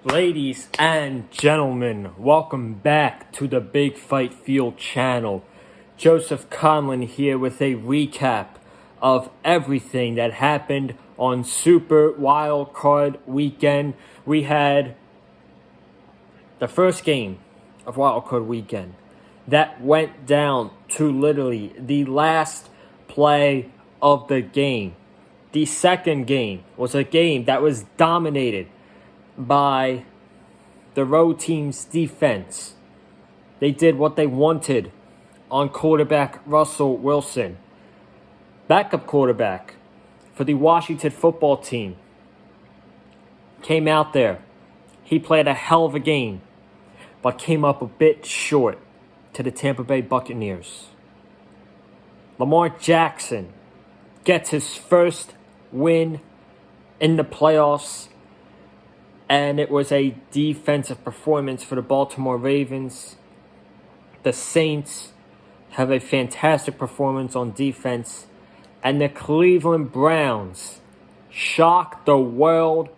Ladies and gentlemen, welcome back to the Big Fight Field channel. Joseph Conlon here with a recap of everything that happened on Super Wildcard weekend. We had the first game of Wildcard weekend that went down to literally the last play of the game. The second game was a game that was dominated by the road team's defense. They did what they wanted on quarterback Russell Wilson. Backup quarterback for the Washington football team came out there. He played a hell of a game, but came up a bit short to the Tampa Bay Buccaneers. Lamar Jackson gets his first win in the playoffs, and it was a defensive performance for the Baltimore Ravens. The Saints have a fantastic performance on defense. And the Cleveland Browns shock the world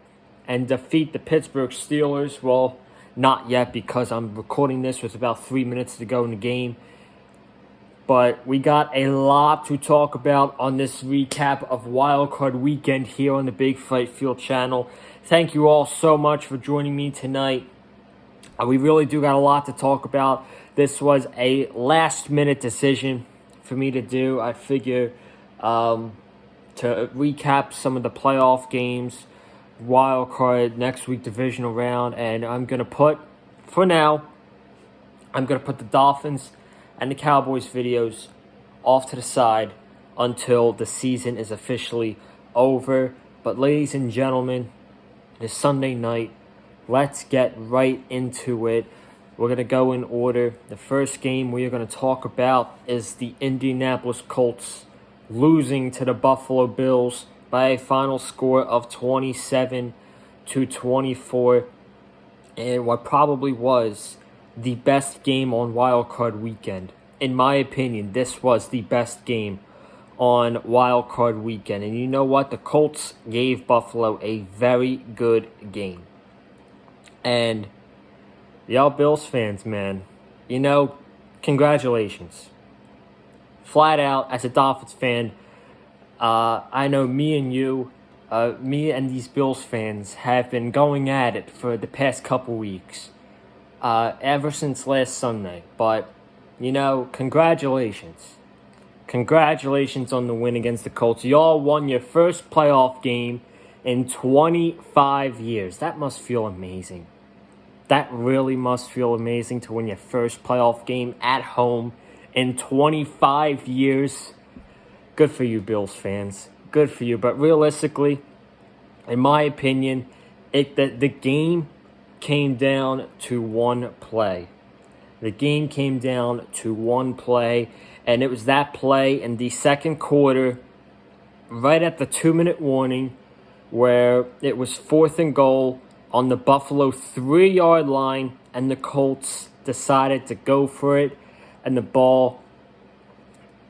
and defeat the Pittsburgh Steelers. Well, not yet, because I'm recording this with about 3 minutes to go in the game. But we got a lot to talk about on this recap of Wildcard Weekend here on the Big Fight Field channel. Thank you all so much for joining me tonight. We really do got a lot to talk about. This was a last-minute decision for me to do. I figure to recap some of the playoff games, Wildcard, next week divisional round, and I'm going to put the Dolphins and the Cowboys videos off to the side until the season is officially over. But ladies and gentlemen, it's Sunday night. Let's get right into it. We're going to go in order. The first game we are going to talk about is the Indianapolis Colts losing to the Buffalo Bills by a final score of 27-24. And what probably was the best game on Wildcard Weekend. In my opinion, this was the best game on Wildcard Weekend. And you know what? The Colts gave Buffalo a very good game. And y'all Bills fans, man, congratulations. Flat out, as a Dolphins fan, I know me and these Bills fans have been going at it for the past couple weeks. Ever since last Sunday. But, congratulations. Congratulations on the win against the Colts. Y'all won your first playoff game in 25 years. That must feel amazing. That really must feel amazing to win your first playoff game at home in 25 years. Good for you, Bills fans. Good for you. But realistically, in my opinion, the game came down to one play. The game came down to one play, and it was that play in the second quarter, right at the 2-minute warning, where it was 4th and goal on the Buffalo 3-yard line, and the Colts decided to go for it, and the ball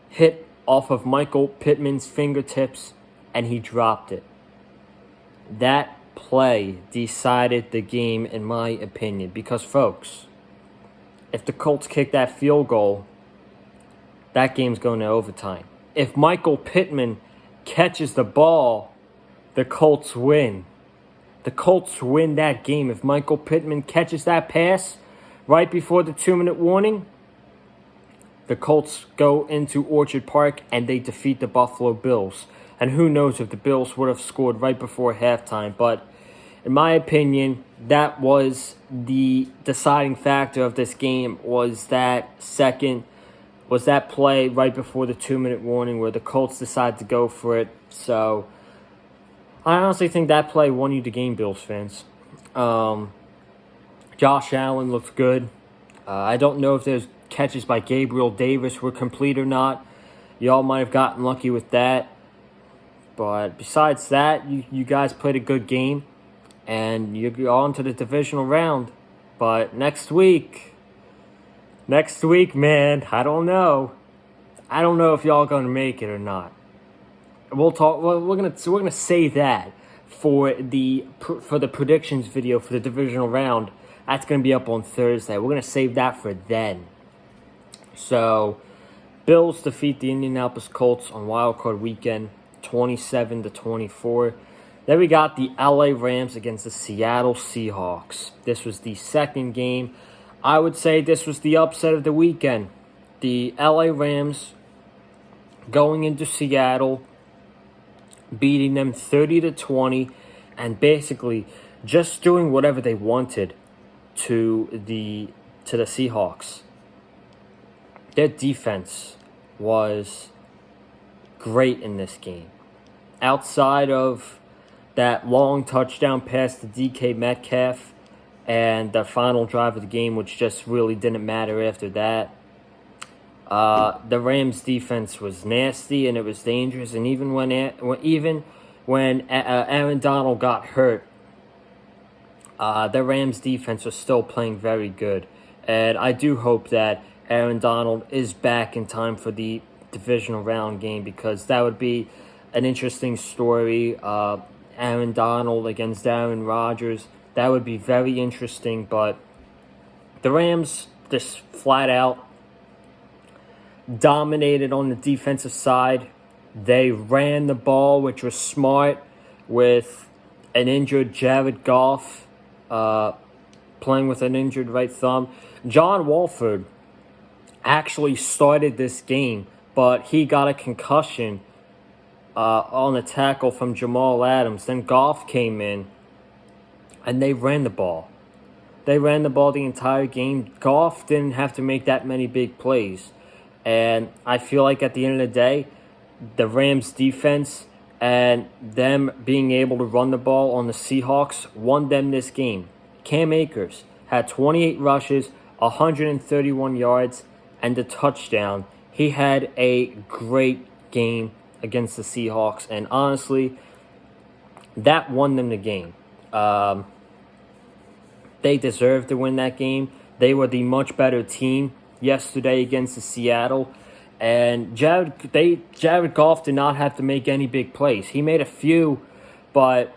hit off of Michael Pittman's fingertips, and he dropped it. That play decided the game, in my opinion, because, folks, if the Colts kick that field goal, that game's going to overtime. If Michael Pittman catches the ball, the Colts win. The Colts win that game. If Michael Pittman catches that pass right before the 2-minute warning, the Colts go into Orchard Park and they defeat the Buffalo Bills. And who knows if the Bills would have scored right before halftime. But in my opinion, that was the deciding factor of this game, was that play right before the 2-minute warning where the Colts decided to go for it. So I honestly think that play won you the game, Bills fans. Josh Allen looked good. I don't know if those catches by Gabriel Davis were complete or not. Y'all might have gotten lucky with that. But besides that, you guys played a good game. And you're on to the divisional round. But next week, man, I don't know. I don't know if y'all are going to make it or not. We'll talk. We're gonna save that for the predictions video for the divisional round. That's going to be up on Thursday. We're going to save that for then. So, Bills defeat the Indianapolis Colts on Wildcard weekend, 27-24. Then we got the LA Rams against the Seattle Seahawks. This was the second game. I would say this was the upset of the weekend. The LA Rams going into Seattle, beating them 30-20, and basically just doing whatever they wanted to the Seahawks. Their defense was great in this game. Outside of that long touchdown pass to DK Metcalf and the final drive of the game, which just really didn't matter after that, the Rams' defense was nasty and it was dangerous. And even when Aaron Donald got hurt, the Rams' defense was still playing very good. And I do hope that Aaron Donald is back in time for the divisional round game, because that would be an interesting story. Aaron Donald against Aaron Rodgers. That would be very interesting, but the Rams just flat out dominated on the defensive side. They ran the ball, which was smart, with an injured Jared Goff playing with an injured right thumb. John Wolford actually started this game, but he got a concussion on a tackle from Jamal Adams. Then Goff came in, and they ran the ball. They ran the ball the entire game. Goff didn't have to make that many big plays. And I feel like at the end of the day, the Rams' defense and them being able to run the ball on the Seahawks won them this game. Cam Akers had 28 rushes, 131 yards, and a touchdown. He had a great game against the Seahawks, and honestly, that won them the game. They deserved to win that game. They were the much better team yesterday against the Seattle, and Jared Goff did not have to make any big plays. He made a few, but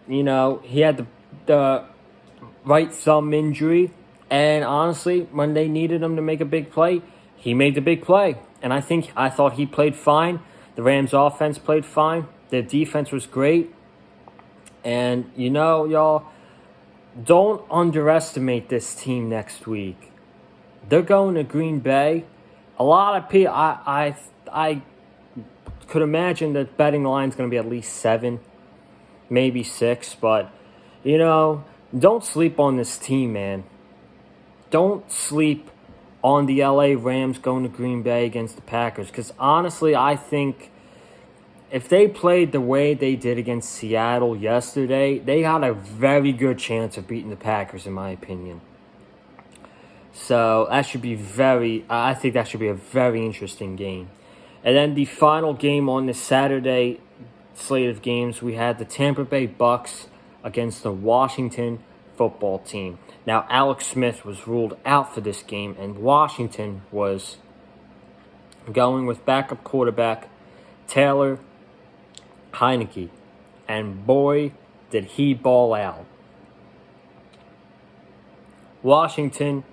he had the right thumb injury. And honestly, when they needed him to make a big play, he made the big play. And I thought he played fine. The Rams' offense played fine. Their defense was great. And, y'all, don't underestimate this team next week. They're going to Green Bay. A lot of people, I could imagine that betting line is going to be at least 7, maybe 6. But, don't sleep on this team, man. Don't sleep on the LA Rams going to Green Bay against the Packers. Because honestly, I think if they played the way they did against Seattle yesterday, they had a very good chance of beating the Packers, in my opinion. So I think that should be a very interesting game. And then the final game on this Saturday slate of games, we had the Tampa Bay Bucks against the Washington football team. Now, Alex Smith was ruled out for this game, and Washington was going with backup quarterback Taylor Heineke. And boy, did he ball out. Washington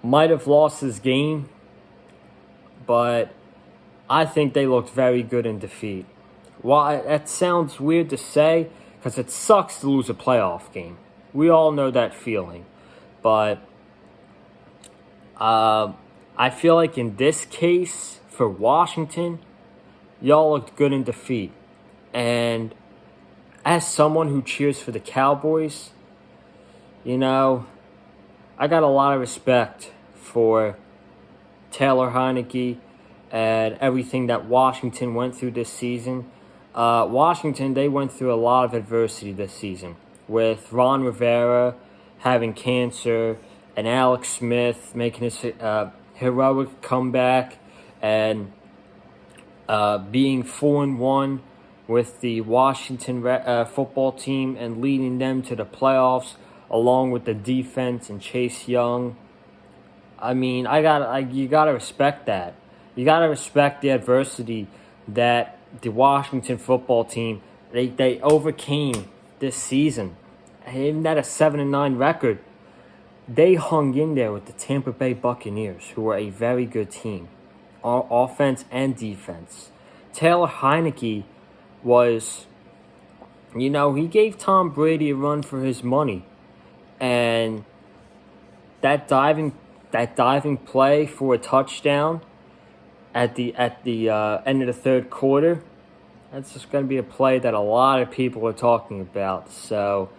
might have lost this game, but I think they looked very good in defeat. Well, that sounds weird to say, because it sucks to lose a playoff game. We all know that feeling. But I feel like in this case, for Washington, y'all looked good in defeat. And as someone who cheers for the Cowboys, I got a lot of respect for Taylor Heineke and everything that Washington went through this season. Washington, they went through a lot of adversity this season, with Ron Rivera having cancer and Alex Smith making his heroic comeback and being 4-1 with the Washington football team and leading them to the playoffs, along with the defense and Chase Young. I mean, you gotta respect that. You gotta respect the adversity that the Washington football team They overcame this season. Even at a 7-9 record, they hung in there with the Tampa Bay Buccaneers, who are a very good team, offense and defense. Taylor Heineke was, he gave Tom Brady a run for his money, and that diving play for a touchdown at the end of the third quarter, that's just going to be a play that a lot of people are talking about. So,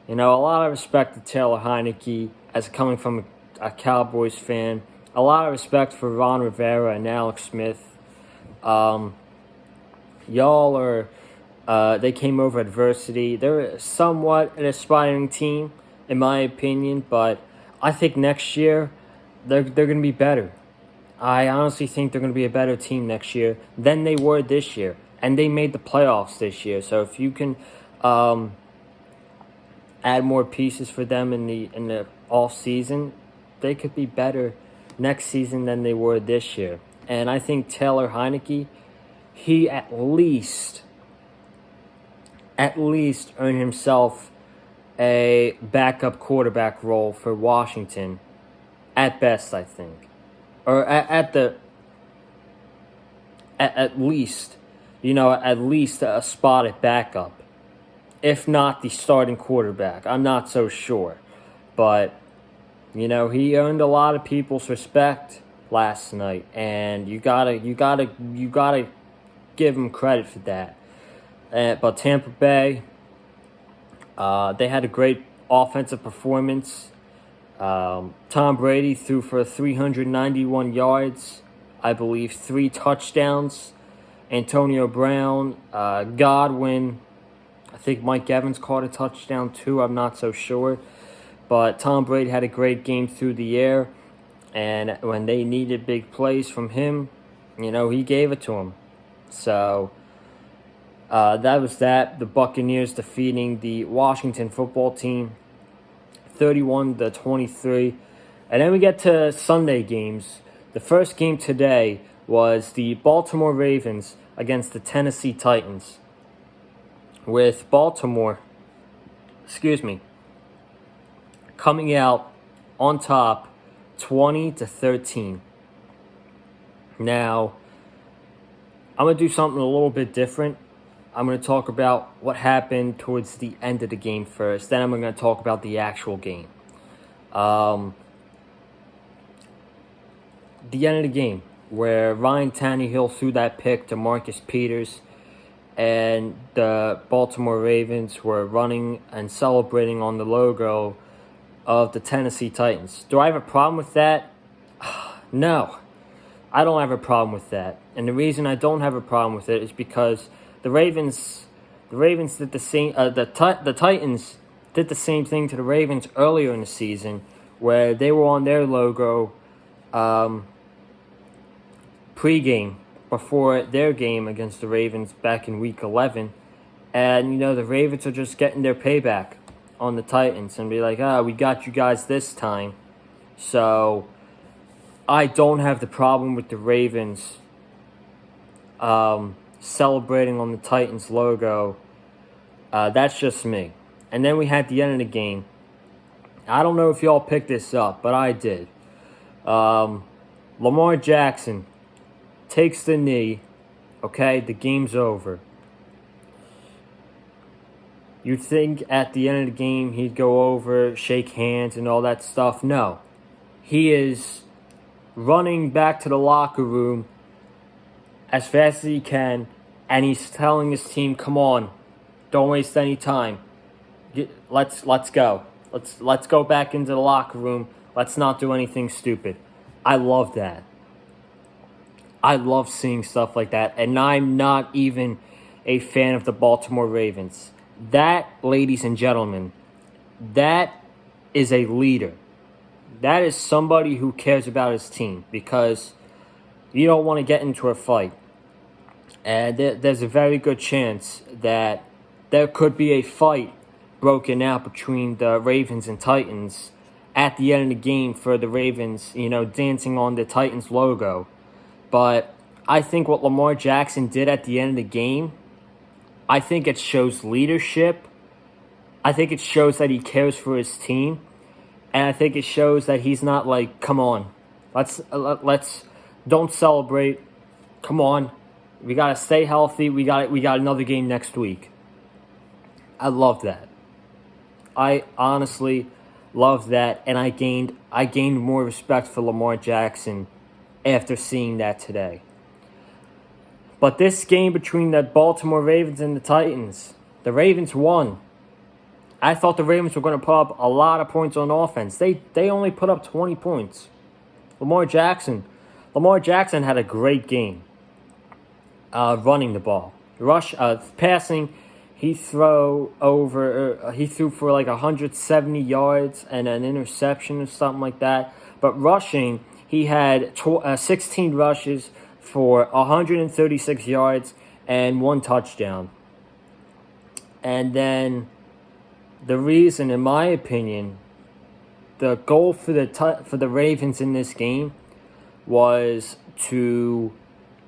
a lot of respect to Taylor Heineke as coming from a Cowboys fan. A lot of respect for Ron Rivera and Alex Smith. Y'all are, they came over adversity. They're somewhat an aspiring team, in my opinion, but I think next year they're going to be better. I honestly think they're going to be a better team next year than they were this year. And they made the playoffs this year. So if you can add more pieces for them in the off season, they could be better next season than they were this year. And I think Taylor Heineke, he at least earned himself a backup quarterback role for Washington, at best, I think, or at least, at least a spot at backup, if not the starting quarterback. I'm not so sure, but he earned a lot of people's respect last night, and you gotta give him credit for that. But Tampa Bay, they had a great offensive performance. Tom Brady threw for 391 yards, I believe 3 touchdowns. Antonio Brown, Godwin, I think Mike Evans caught a touchdown too, I'm not so sure. But Tom Brady had a great game through the air, and when they needed big plays from him, he gave it to them. So that was that. The Buccaneers defeating the Washington football team 31-23. And then we get to Sunday games. The first game today was the Baltimore Ravens against the Tennessee Titans, with Baltimore, coming out on top 20-13. Now, I'm going to do something a little bit different. I'm going to talk about what happened towards the end of the game first. Then I'm going to talk about the actual game. The end of the game, where Ryan Tannehill threw that pick to Marcus Peters, and the Baltimore Ravens were running and celebrating on the logo of the Tennessee Titans. Do I have a problem with that? No, I don't have a problem with that. And the reason I don't have a problem with it is because the Ravens did the same. The Titans did the same thing to the Ravens earlier in the season, where they were on their logo pregame before their game against the Ravens back in Week 11, and the Ravens are just getting their payback on the Titans and be like, we got you guys this time. So I don't have the problem with the Ravens celebrating on the Titans logo. That's just me. And then we had the end of the game. I don't know if y'all picked this up, but I did. Lamar Jackson takes the knee. Okay, the game's over. You'd think at the end of the game he'd go over, shake hands, and all that stuff. No. He is running back to the locker room as fast as he can, and he's telling his team, come on, don't waste any time. Let's go. Let's go back into the locker room. Let's not do anything stupid. I love that. I love seeing stuff like that, and I'm not even a fan of the Baltimore Ravens. That, ladies and gentlemen, that is a leader. That is somebody who cares about his team, because you don't want to get into a fight. And there's a very good chance that there could be a fight broken out between the Ravens and Titans at the end of the game for the Ravens, dancing on the Titans logo. But I think what Lamar Jackson did at the end of the game I think it shows leadership. I think it shows that he cares for his team. And I think it shows that he's not like, come on, let's don't celebrate. Come on, we gotta stay healthy. We got another game next week. I love that. I honestly love that, and I gained more respect for Lamar Jackson after seeing that today. But this game between the Baltimore Ravens and the Titans, the Ravens won. I thought the Ravens were going to put up a lot of points on offense. They only put up 20 points. Lamar Jackson had a great game running the ball. Passing, he threw for like 170 yards and an interception or something like that. But rushing, he had 16 rushes for 136 yards and 1 touchdown. And then the reason, in my opinion, the goal for the Ravens in this game was to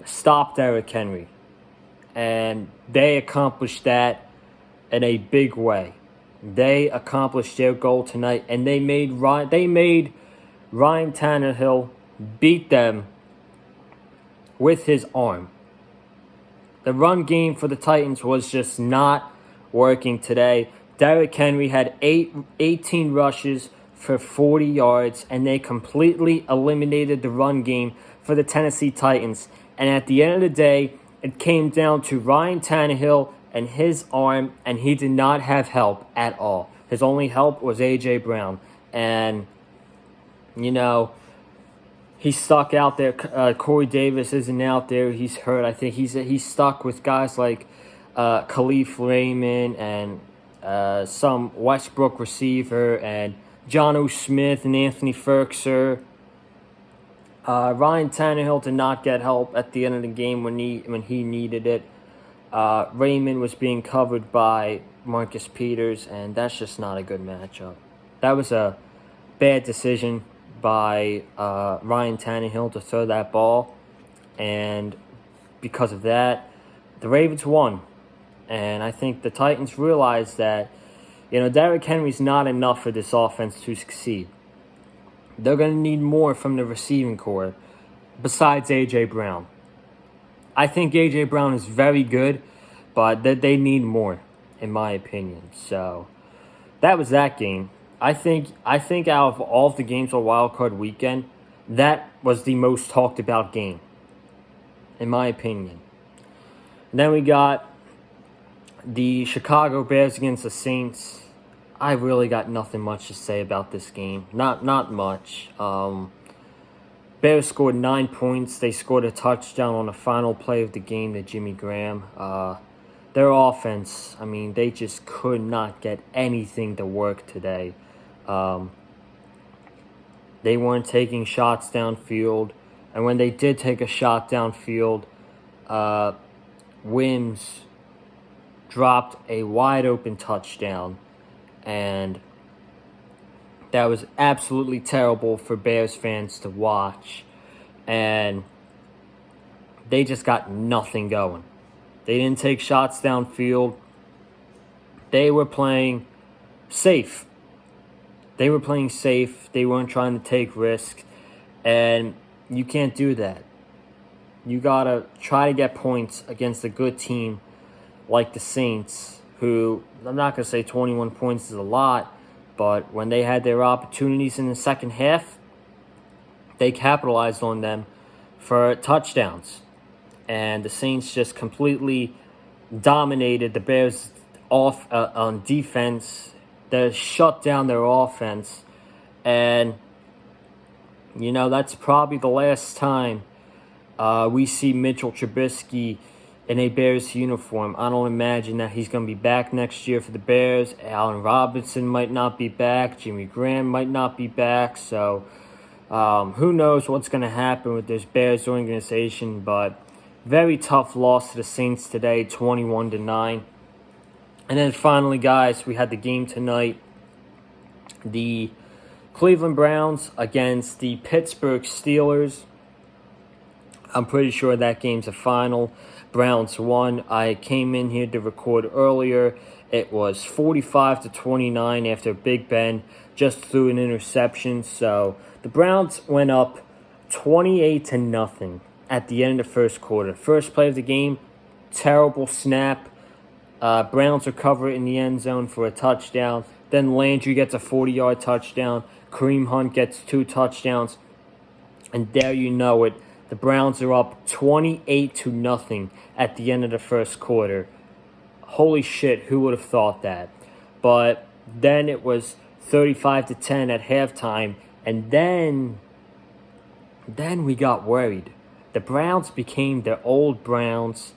stop Derrick Henry. And they accomplished that in a big way. They accomplished their goal tonight, and they made Ryan Tannehill beat them with his arm. The run game for the Titans was just not working today. Derrick Henry had 18 rushes for 40 yards, and they completely eliminated the run game for the Tennessee Titans. And at the end of the day, it came down to Ryan Tannehill and his arm, and he did not have help at all. His only help was A.J. Brown. And, he's stuck out there. Corey Davis isn't out there. He's hurt. I think he's stuck with guys like Khalif Raymond and some Westbrook receiver and Jonnu Smith and Anthony Ferkser. Ryan Tannehill did not get help at the end of the game when he needed it. Raymond was being covered by Marcus Peters, and that's just not a good matchup. That was a bad decision by Ryan Tannehill to throw that ball, and because of that, the Ravens won. And I think the Titans realized that, Derrick Henry's not enough for this offense to succeed. They're going to need more from the receiving corps besides A.J. Brown. I think A.J. Brown is very good, but they need more, in my opinion. So that was that game. I think out of all of the games on Wildcard weekend, that was the most talked about game, in my opinion. And then we got the Chicago Bears against the Saints. I really got nothing much to say about this game. Not much. Bears scored 9 points. They scored a touchdown on the final play of the game to Jimmy Graham. Their offense, they just could not get anything to work today. They weren't taking shots downfield. And when they did take a shot downfield, Wims dropped a wide open touchdown. And that was absolutely terrible for Bears fans to watch. And they just got nothing going. They didn't take shots downfield. They were playing safe. They weren't trying to take risks. And you can't do that. You got to try to get points against a good team like the Saints, who, I'm not going to say 21 points is a lot, but when they had their opportunities in the second half, they capitalized on them for touchdowns. And the Saints just completely dominated the Bears on defense. They shut down their offense. And, that's probably the last time we see Mitchell Trubisky in a Bears uniform. I don't imagine that he's going to be back next year for the Bears. Allen Robinson might not be back. Jimmy Graham might not be back. So who knows what's going to happen with this Bears organization. But very tough loss to the Saints today, 21-9. And then finally, guys, we had the game tonight. The Cleveland Browns against the Pittsburgh Steelers. I'm pretty sure that game's a final. Browns won. I came in here to record earlier. It was 45-29 after Big Ben just threw an interception. So the Browns went up 28-0 at the end of the first quarter. First play of the game, terrible snap. Browns recover in the end zone for a touchdown. Then Landry gets a 40-yard touchdown. Kareem Hunt gets 2 touchdowns. And there you know it. The Browns are up 28-0 at the end of the first quarter. Holy shit, who would have thought that? But then it was 35-10 at halftime. And then we got worried. The Browns became their old Browns.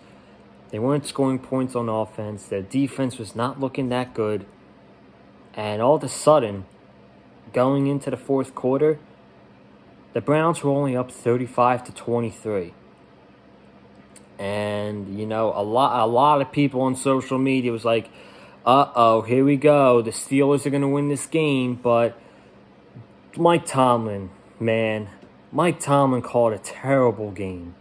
They weren't scoring points on offense. Their defense was not looking that good. And all of a sudden, going into the fourth quarter, the Browns were only up 35-23. And, you know, a lot of people on social media was like, uh-oh, here we go. The Steelers are going to win this game. But Mike Tomlin, man, Mike Tomlin called a terrible game.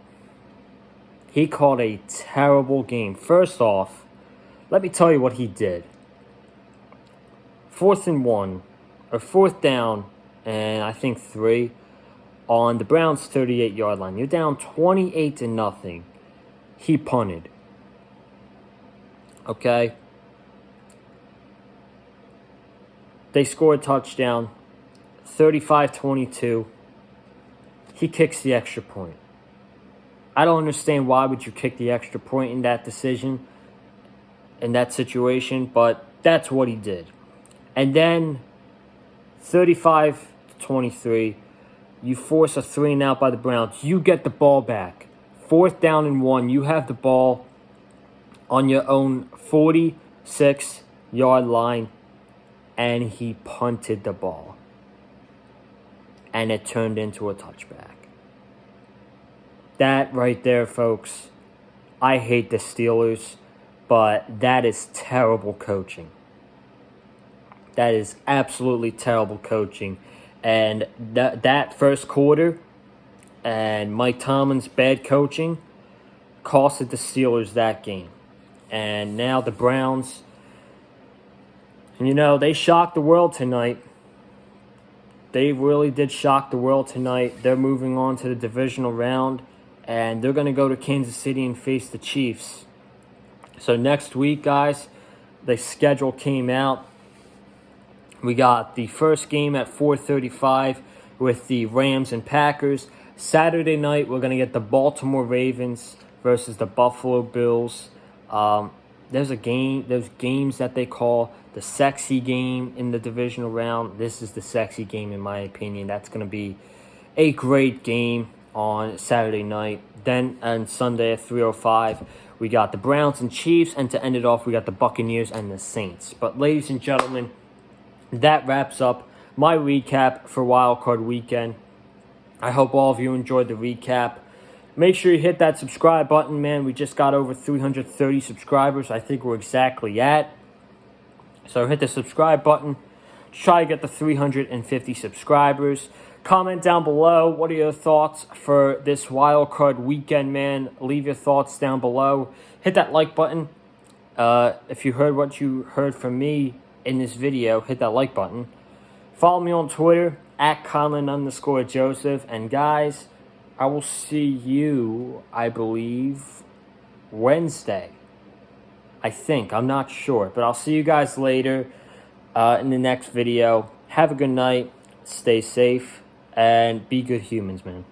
He called a terrible game. First off, let me tell you what he did. 4th down, and I think 3 on the Browns' 38-yard line. You're down 28-0. He punted. Okay? They scored a touchdown, 35-22. He kicks the extra point. I don't understand why would you kick the extra point in that decision, in that situation, but that's what he did. And then 35-23, you force a 3-and-out by the Browns. You get the ball back. 4th down and 1, you have the ball on your own 46-yard line, and he punted the ball. And it turned into a touchback. That right there, folks, I hate the Steelers, but that is terrible coaching. That is absolutely terrible coaching. And that first quarter and Mike Tomlin's bad coaching costed the Steelers that game. And now the Browns, you know, they shocked the world tonight. They really did shock the world tonight. They're moving on to the divisional round. And they're going to go to Kansas City and face the Chiefs. So next week, guys, the schedule came out. We got the first game at 4:35 with the Rams and Packers. Saturday night, we're going to get the Baltimore Ravens versus the Buffalo Bills. There's games that they call the sexy game in the divisional round. This is the sexy game, in my opinion. That's going to be a great game on Saturday night. Then on Sunday at 3:05, we got the Browns and Chiefs, and to end it off, we got the Buccaneers and the Saints. But ladies and gentlemen, that wraps up my recap for Wildcard Weekend. I hope all of you enjoyed the recap. Make sure you hit that subscribe button, man. We just got over 330 subscribers. I think we're exactly at. So hit the subscribe button. Try to get the 350 subscribers. Comment down below. What are your thoughts for this Wildcard Weekend, man? Leave your thoughts down below. Hit that like button. If you heard what you heard from me in this video, hit that like button. Follow me on Twitter at Conlon_Joseph. And guys, I will see you, I believe, Wednesday. I think. I'm not sure. But I'll see you guys later in the next video. Have a good night. Stay safe. And be good humans, man.